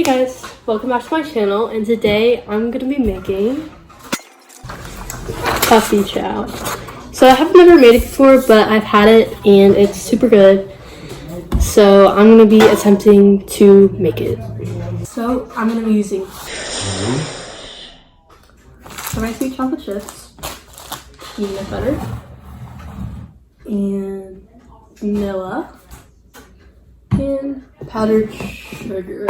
Hey guys, welcome back to my channel, and today I'm going to be making Puppy Chow. So I have never made it before, but I've had it and it's super good. So I'm going to be attempting to make it. So I'm going to be using sweet chocolate chips, peanut butter, and vanilla, and powdered sugar.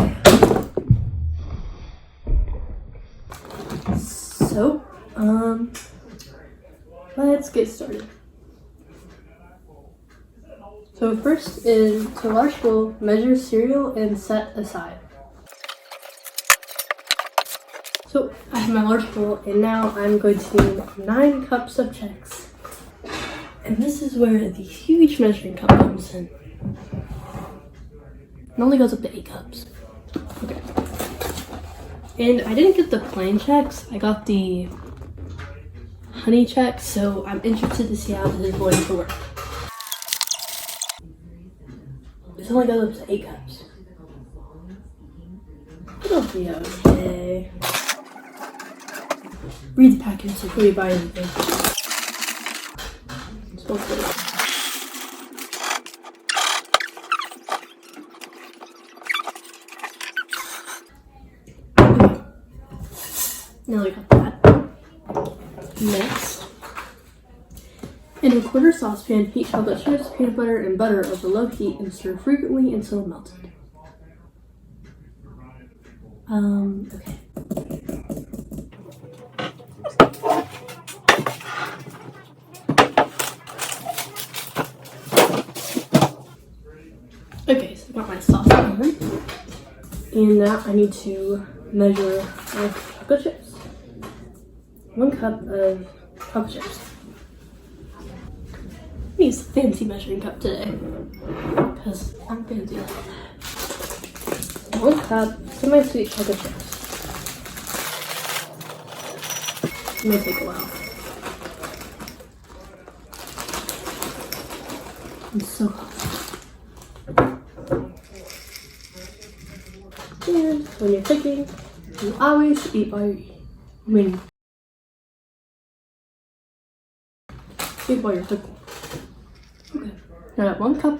So, let's get started. So first is, to a large bowl, measure cereal and set aside. So I have my large bowl, and now I'm going to need 9 cups of Chex. And this is where the huge measuring cup comes in. It only goes up to 8 cups. Okay. And I didn't get the plain Chex, I got the honey Chex, so I'm interested to see how this is going to work. This only goes up to 8 cups. It'll be okay. Read the package before you buy anything. So good. Now we got that. Next, in a quarter saucepan, heat chocolate chips, peanut butter, and butter over low heat and stir frequently until melted. Okay. Okay, so I got my saucepan, and now I need to measure my chocolate chips. 1 cup of chocolate chips. I use a fancy measuring cup today because I'm fancy like that. 1 cup semi-sweet chocolate chips. It may take a while. It's so hot. And when you're cooking, you always eat while you eat. Eat while you're cooking. Okay. Now I have 1 cup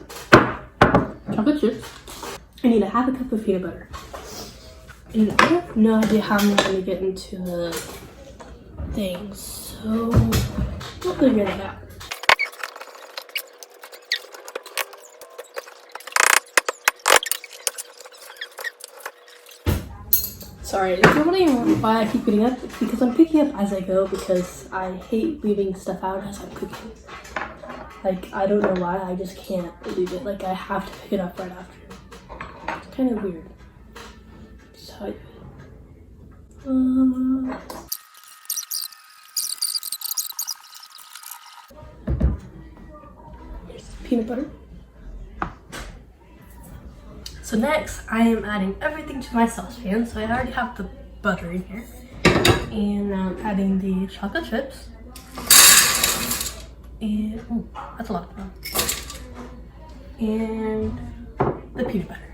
chocolate chips. I need a half a cup of peanut butter. And I have no idea how I'm going to get into the thing, so we'll figure it out. Sorry, if you're wondering why I keep picking up, it's because I'm picking up as I go because I hate leaving stuff out as I'm cooking. Like, I don't know why, I just can't leave it. Like, I have to pick it up right after. It's kind of weird. So, here's the peanut butter. So next, I am adding everything to my saucepan. So I already have the butter in here. And now I'm adding the chocolate chips. And, oh, that's a lot of fun. And the peanut butter.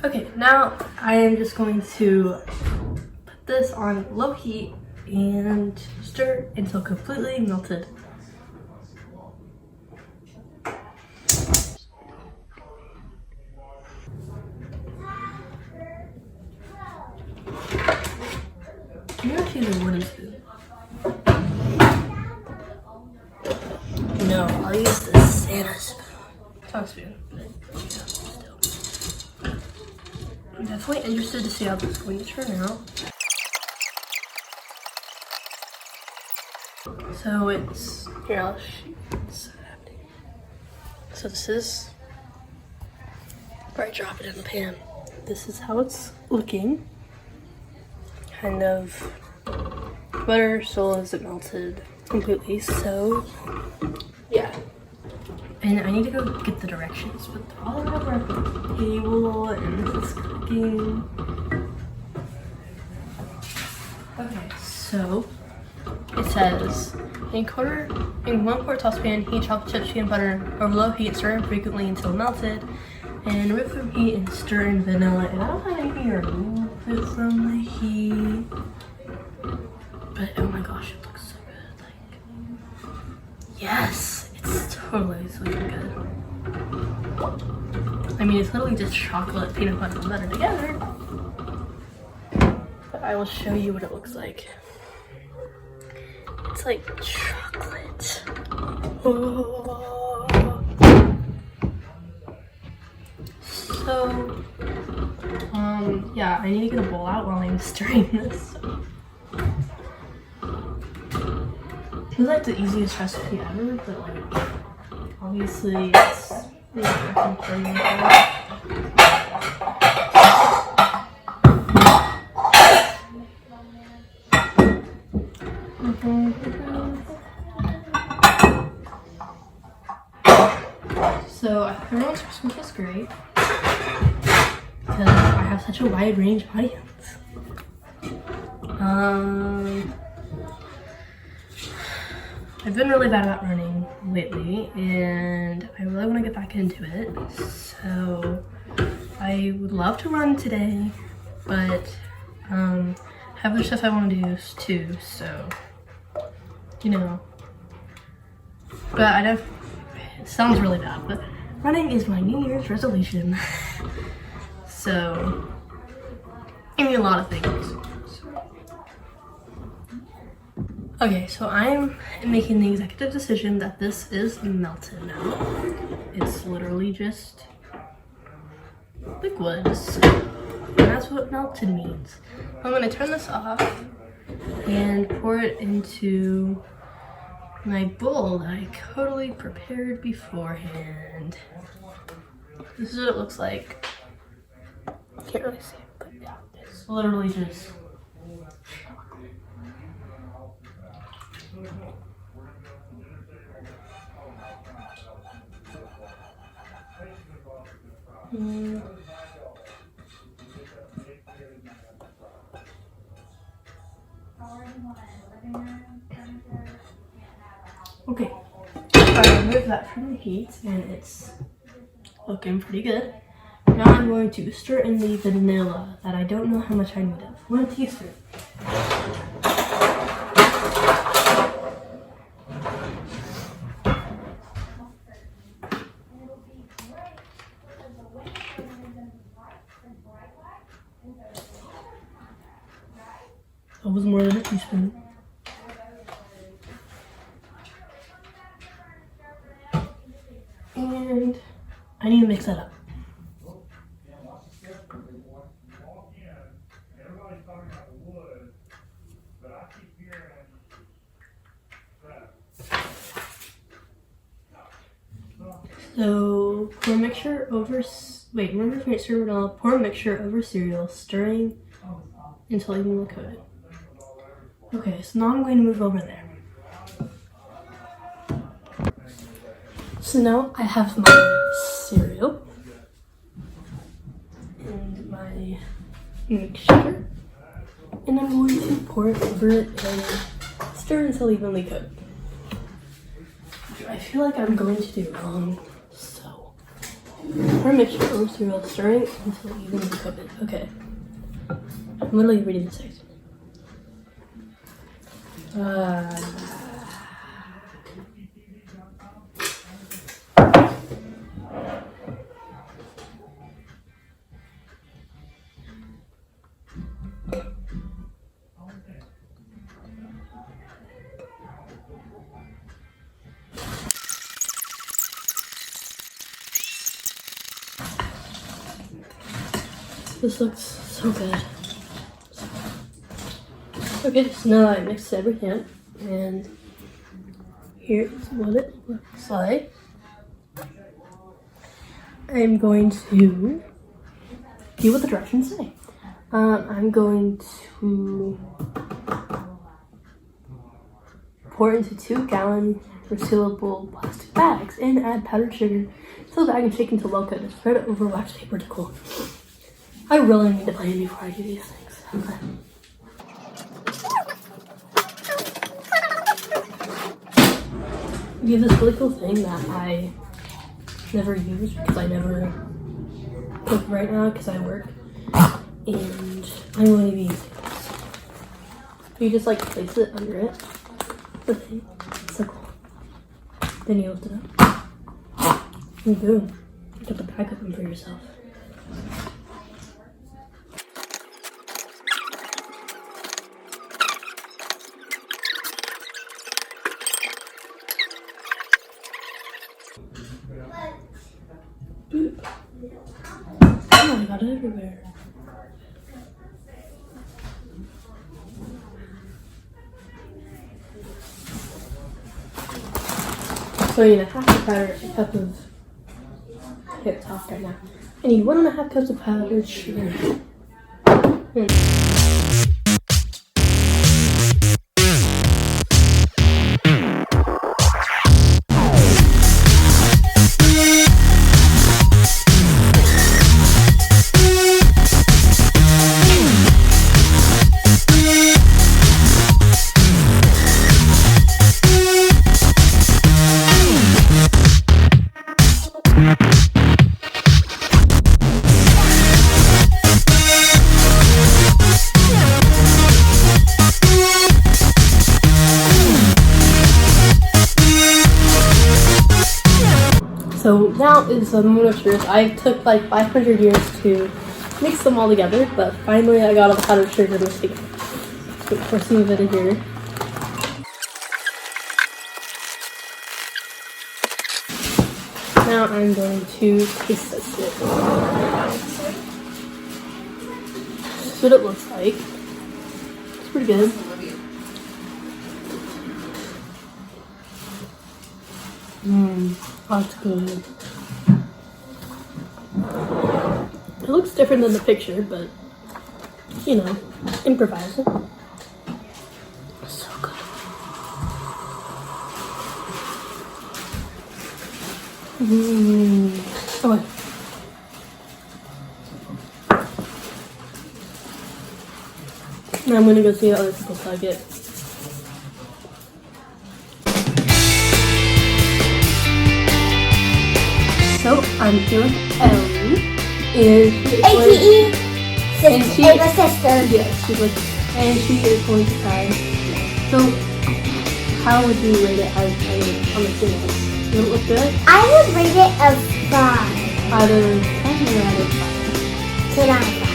Okay, now I am just going to put this on low heat and stir until completely melted. Can you actually use a wooden spoon? No, I'll use the Santa spoon. Talk spoon. I'm definitely interested to see how this is going to turn out. So it's, here I'll shoot. So this is where I drop it in the pan. This is how it's looking. Kind of butter still isn't melted completely, so yeah. And I need to go get the directions, but they're all over the table and this is cooking. Okay, so says, in 1-quart saucepan, heat chocolate chips, peanut butter over low heat, stir frequently until melted, and remove from heat and stir in vanilla. And I don't have anything to remove it from the heat, but oh my gosh, it looks so good. Like, yes, it's totally looking good. I mean, it's literally just chocolate, peanut butter, and butter together. But I will show you what it looks like. It's like chocolate. Oh. So, yeah, I need to get a bowl out while I'm stirring this. It's like the easiest recipe ever, but like, obviously it's So everyone's Christmas was great because I have such a wide range audience. I've been really bad about running lately and I really want to get back into it. So I would love to run today, but I have other stuff I want to do too, so you know. But I don't, it sounds really bad, but running is my New Year's resolution. So I mean a lot of things. Okay, so I'm making the executive decision that this is melted now. It's literally just liquids. And that's what melted means. I'm gonna turn this off and pour it into my bowl that I totally prepared beforehand. This is what it looks like. Can't really see it, but yeah, it's literally just Okay, I removed that from the heat and it's looking pretty good. Now I'm going to stir in the vanilla that I don't know how much I need of. 1 teaspoon. That was more than a teaspoon. And I need to mix that up. So pour a mixture over, remember to make sure vanilla, pour a mixture over cereal, stirring until evenly coated. Okay, so now I'm going to move over there. So now I have my cereal and my mixture, and I'm going to pour it over it and stir until evenly coated. I feel like I'm going to do wrong, so pour a mixture over cereal, stirring until evenly coated. Okay, I'm literally reading the text. This looks so good. Okay, so now I mixed everything up, and here's what it looks like. I'm going to do what the directions say. I'm going to pour it into 2-gallon resealable plastic bags and add powdered sugar to the bag and shake until well coated. Spread it over wax paper to cool. I really need to plan before I do these things. Okay. We have this really cool thing that I never use because I never cook right now because I work. And I'm going to be using this. You just like place it under it. The thing. It's so cool. Then you lift it up. And boom. You got the bag open for yourself. Boop. Oh, I got it everywhere. So you need a half a cup of hip talk right now. I need 1.5 cups of powdered sugar. So now is the moment of truth. I took like 500 years to mix them all together, but finally I got all the powdered sugar mixed together. So pour some of it in here. Now I'm going to taste test it. This is what it looks like. It's pretty good. That's good. It looks different than the picture, but you know, improvise. So good. Okay. Now I'm gonna go see how other people like it. So I'm here with Ellie, and she is Ava's sister. Yeah, she's like, and she is going to try. So, how would you rate it on the stimulus? Would it look good? I would rate it a 5. Out of 10 or out of 5? 10 out of 5.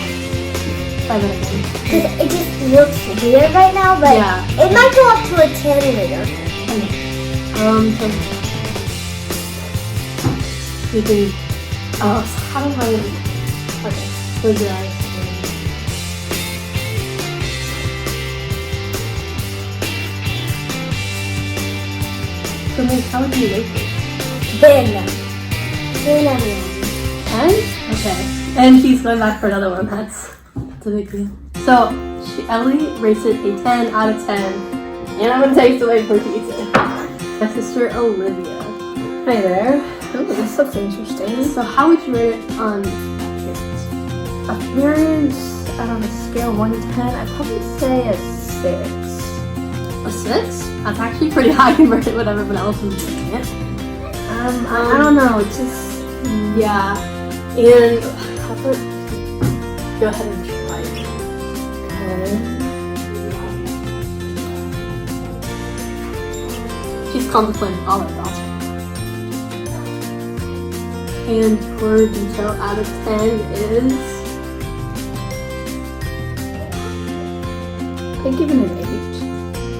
5 out of 10. Because it just looks weird right now, but Yeah. it might go up to a 10 later. So you can, so how do I, okay, close your eyes. So then how would you rate it? 10. 10 out of 10. 10? Okay. And she's going back for another one. That's a big deal. So Ellie rates it a 10 out of 10. And I'm gonna taste away before she eats it. My sister Olivia. Hi there. Ooh, this looks interesting. So how would you rate it on appearance? Appearance, on a scale of 1 to 10, I'd probably say a 6. A 6? That's actually pretty high compared to what everyone else was doing it. I don't know, it's just... Yeah. And how about go ahead and try it. Okay. She's contemplating all her thoughts. And her detail out of 10 is... I'd give it an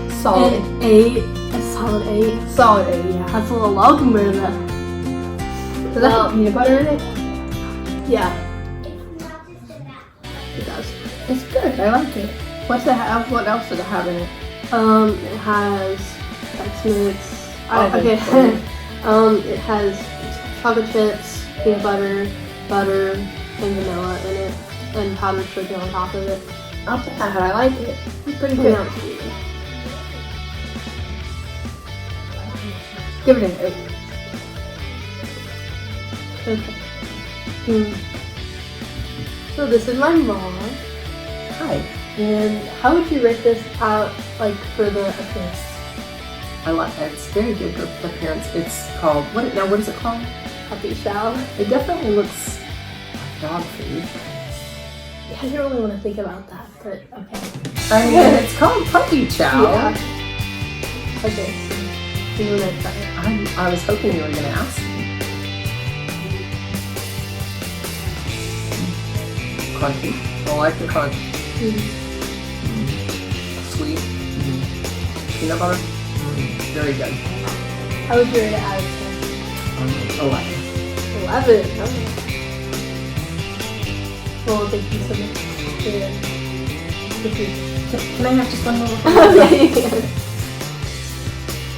8. Solid. An 8. A solid 8. Solid 8, yeah. That's a little low compared to that. Does that have peanut butter in it? Yeah. It does. It's good, I like it. What's it have? What else does it have in it? It has Tex-Mex. Okay. It has chocolate chips, peanut butter, butter, and vanilla in it, and powdered sugar on top of it. Not bad, I like it. It's pretty And good. now it's vegan. Give it an 8. Okay. So this is my mom. Hi. And how would you rate this out, like, for the appearance? I like that. It's very good appearance. It's called, what is it called? Puppy Chow. It definitely looks like dog food. Yeah, I don't really want to think about that, but okay. I mean, it's called Puppy Chow. Yeah. Okay, so you're gonna try it. I was hoping you were going to ask me. Crunchy. I like the crunch. Sweet. Peanut butter. Very good. How would you rate it out of 10? 11. 11. Okay. Well, thank you so much for the food. Can I have just one more? Yeah, you can.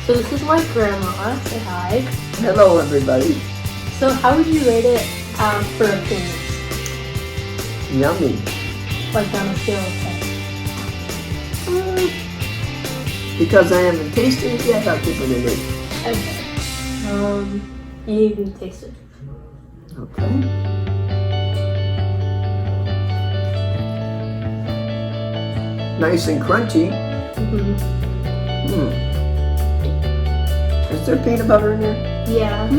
So this is my grandma. Say hi. Hello, everybody. So how would you rate it for opinions? Yummy. Like on a scale of 10? Because I haven't tasted it yet, I'll give it an 8. Okay. You can taste it. Okay. Nice and crunchy. Is there peanut butter in there? Yeah.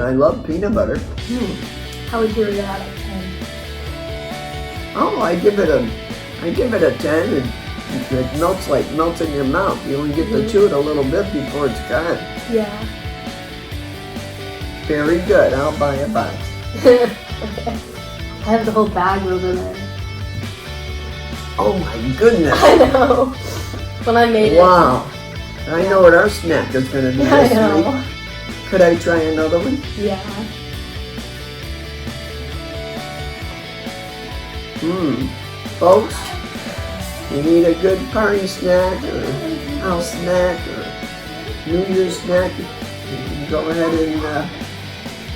I love peanut butter. How would you rate it out of 10? Oh, I give it a 10, and it melts in your mouth. You only get to chew it a little bit before it's gone. Yeah. Very good. I'll buy a box. Okay. I have the whole bag over there. Oh my goodness. I know. When I made Wow. I know what our snack is going to be it. I this know. week. Could I try another one? Yeah. Folks, you need a good party snack or house snack or New Year's snack, you can go ahead and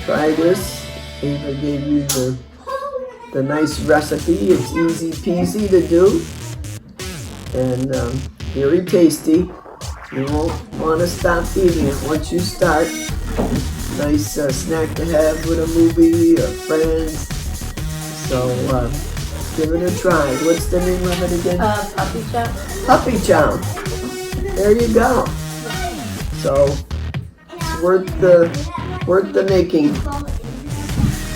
try this. Ava gave you the nice recipe. It's easy peasy to do and very tasty. You won't want to stop eating it once you start. Nice snack to have with a movie or friends. So give it a try. What's the name of it again? Puppy Chow. Puppy Chow. There you go. So worth the making.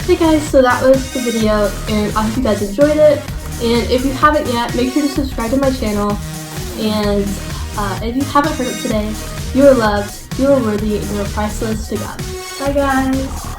Hey guys, so that was the video, and I hope you guys enjoyed it. And if you haven't yet, make sure to subscribe to my channel. And if you haven't heard it today, you are loved, you are worthy, and you are priceless to God. Bye guys.